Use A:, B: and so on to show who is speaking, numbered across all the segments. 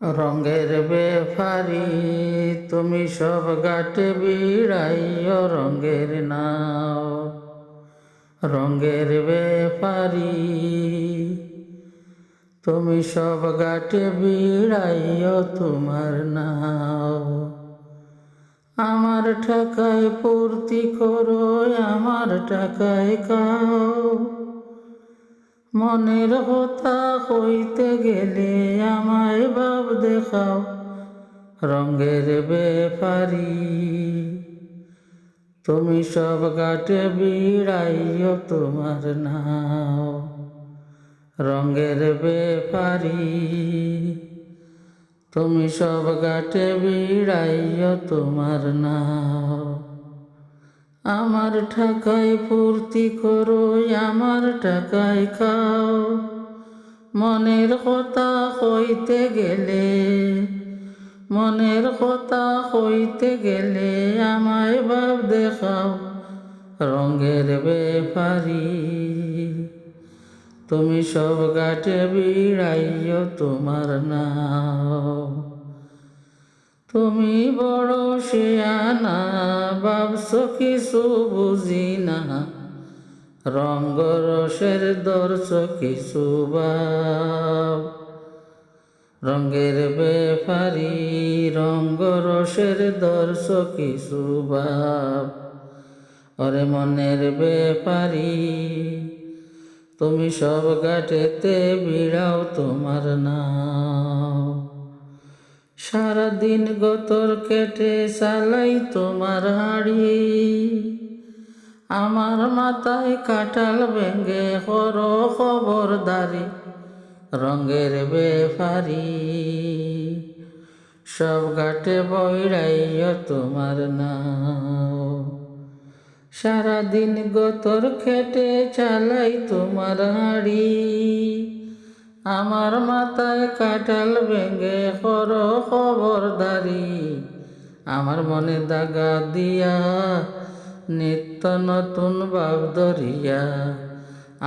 A: রঙের বেফারি তুমি সব ঘাটে বিড়াইও রঙের নাও। রঙের বেফারি তুমি সব ঘাটে বিড়াইও তোমার নাও। আমার টাকায় পূর্তি করো, আমার টাকায় খাও। মনের কথা হইতে গেলে আমায় ভাব দেখাও। রঙের বেফারি তুমি সব ঘাটে বিড়াইও তোমার নাও। রঙের বেফারি তুমি সব ঘাটে বিড়াইও তোমার নাও। আমার টাকায় ফুর্তি করো, আমার টাকায় খাও। মনের কথা হইতে গেলে, মনের কথা হইতে গেলে আমায় ভাব দেখাও। রঙের বেফারি তুমি সব ঘাটে বিড়াইও তোমার নাও। তুমি বড় শিয়ানা, ভাবছো কিছু বুঝি না। রঙ্গ রসের দর্শ কিছু ভাব। রঙের বেফারি রঙ্গ রসের দর্শ কিছু ভাব। ওরে মনের বেফারি তুমি সব ঘাটেতে বিড়াও তোমার নাও। সারাদিন গোতর কেটে চালাই তোমার হাড়ি। আমার মাথায় কাটাল ভেঙে করো খবরদারি। রঙের বেফারি সব ঘাটে বইড়াইও তোমার নাও। সারাদিন গোতর খেটে চালাই তোমার হাড়ি। আমার মাথায় কাটাল ভেঙে করো খবরদারি। আমার মনে দাগা দিয়া নিত্য নতুন ভাব ধরিয়া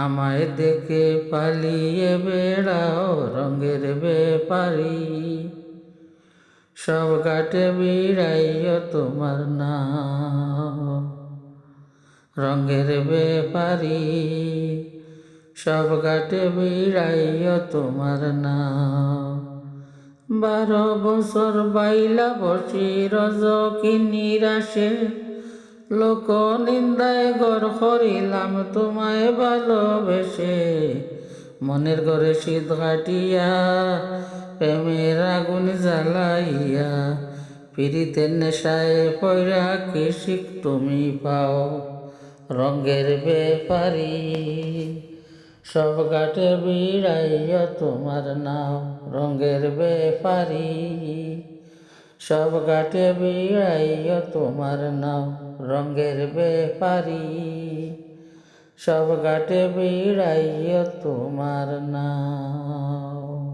A: আমায় দেখে পালিয়ে বেড়াও। রঙের বেফারি সব ঘাটে বিড়াইও তোমার নাও। রঙের বেফারি সব ঘাটে বিড়াইও তোমার নাও। 12 বছর বাইলা বসি রজ কি নিরাশে। লোক নিন্দায় গড় করিলাম তোমায় ভালোবেসে। মনের ঘরে শীত ঘাটিয়া প্রেমের আগুন জ্বালাইয়া পিরিতের নেশায় পয়রা কি শিখ তুমি পাও। রঙের বেফারি সব ঘাটে বিড়াইও তোমার নাও। রঙের বেফারি সব ঘাটে বিড়াইও তোমার নাও। রঙের বেফারি সব ঘাটে বিড়াইও তোমার নাও।